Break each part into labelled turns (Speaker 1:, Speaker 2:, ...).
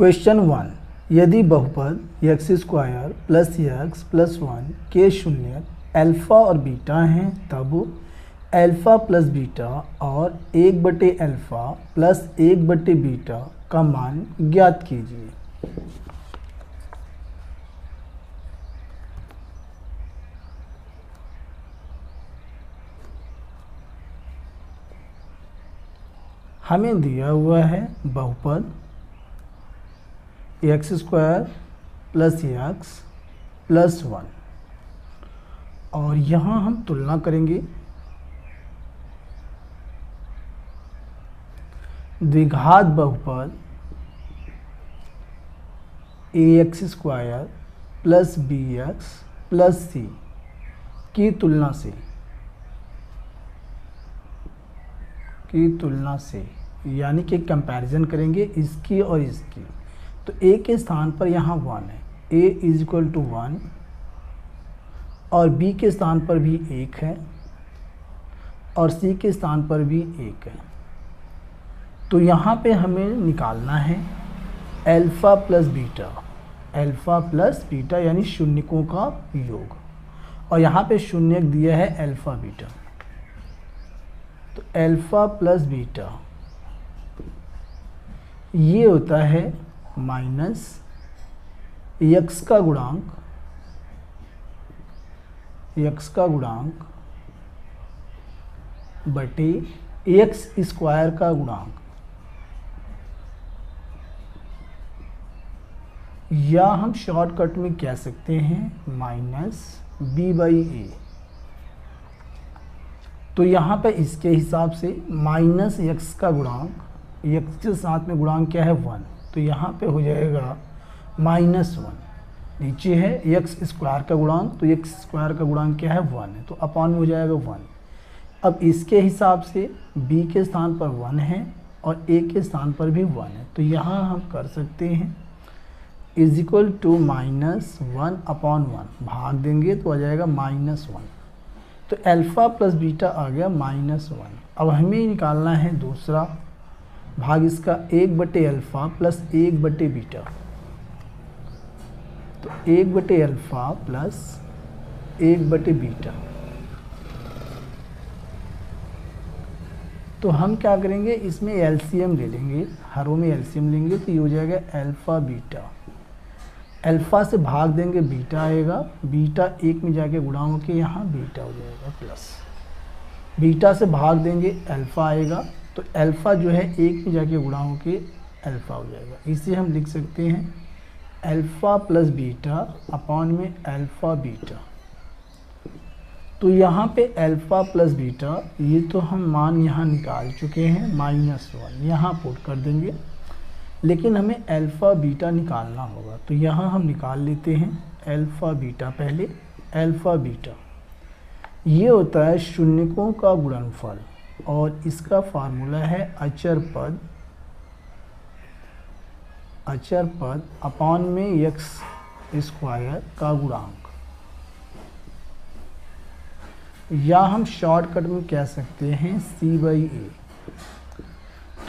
Speaker 1: Question 1, यदि बहुपद x² + x + 1 के शून्य अल्फ़ा और बीटा हैं तब अल्फ़ा प्लस बीटा और 1/अल्फ़ा प्लस 1/बीटा का मान ज्ञात कीजिए। हमें दिया हुआ है बहुपद x² + x + 1 और यहाँ हम तुलना करेंगे द्विघात बहुपद ax² + bx + c की तुलना से यानी कि कंपैरिजन करेंगे इसकी और इसकी। तो a के स्थान पर यहाँ 1 है, a = 1 और b के स्थान पर भी 1 है और c के स्थान पर भी 1 है। तो यहाँ पे हमें निकालना है अल्फ़ा प्लस बीटा यानी शून्यकों का योग, और यहाँ पे शून्यक दिया है अल्फ़ा बीटा। तो अल्फ़ा प्लस बीटा ये होता है माइनस x का गुणांक बटे x² का गुणांक, या हम शॉर्टकट में कह सकते हैं -b/a। तो यहाँ पे इसके हिसाब से माइनस x का गुणांक, x के साथ में गुणांक क्या है 1, तो यहाँ पे हो जाएगा -1। नीचे है x² का गुणांक, तो x² का गुणांक क्या है 1 है, तो अपॉन में हो जाएगा 1। अब इसके हिसाब से b के स्थान पर 1 है और a के स्थान पर भी 1 है, तो यहाँ हम कर सकते हैं = -1/1 भाग देंगे तो आ जाएगा -1। तो अल्फ़ा प्लस बीटा आ गया -1। अब हमें निकालना है दूसरा भाग इसका 1/अल्फ़ा प्लस 1/बीटा। तो 1/अल्फ़ा प्लस 1/बीटा। तो हम क्या करेंगे, इसमें एलसीएम ले लेंगे, हरों में एलसीएम लेंगे तो ये हो जाएगा अल्फ़ा बीटा। अल्फ़ा से भाग देंगे बीटा आएगा, बीटा 1 में जाके गुणा होके यहाँ बीटा हो जाएगा प्लस। बीटा से भाग देंगे अल्फ़ा आएगा, तो अल्फ़ा जो है 1 में जाके गुणा होके अल्फ़ा हो जाएगा। इसे हम लिख सकते हैं अल्फ़ा प्लस बीटा अपॉन में अल्फ़ा बीटा। तो यहाँ पे अल्फ़ा प्लस बीटा ये तो हम मान यहाँ निकाल चुके हैं, -1 यहाँ पुट कर देंगे, लेकिन हमें अल्फ़ा बीटा निकालना होगा। तो यहाँ हम निकाल लेते हैं अल्फ़ा बीटा। पहले अल्फ़ा बीटा ये होता है शून्यकों का गुणनफल और इसका फार्मूला है अचर पद अपॉन में x² का गुणांक, या हम शॉर्टकट में कह सकते हैं c/a।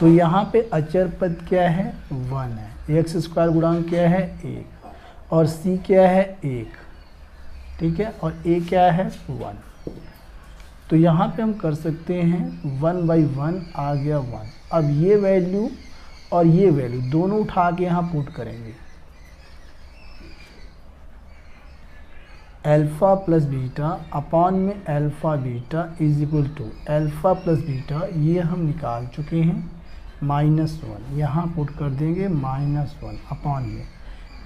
Speaker 1: तो यहाँ पे अचर पद क्या है 1 है, x² गुणांक क्या है 1 और c क्या है 1, ठीक है, और a क्या है 1। तो यहाँ पे हम कर सकते हैं 1/1 आ गया 1। अब ये वैल्यू और ये वैल्यू दोनों उठा के यहाँ पुट करेंगे। अल्फ़ा प्लस बीटा अपॉन में alpha beta = alpha plus beta ये हम निकाल चुके हैं -1, यहाँ पुट कर देंगे -1 अपॉन में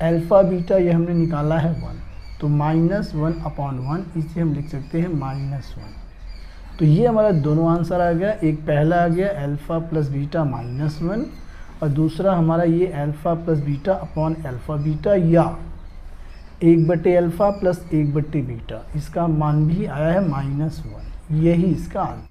Speaker 1: अल्फ़ा बीटा ये हमने निकाला है 1, तो -1/1 इसे हम लिख सकते हैं -1। तो ये हमारा दोनों आंसर आ गया। एक पहला आ गया अल्फ़ा प्लस बीटा -1 और दूसरा हमारा ये alpha plus beta upon alpha beta या 1/अल्फ़ा प्लस 1/बीटा, इसका मान भी आया है -1। यही इसका आंसर।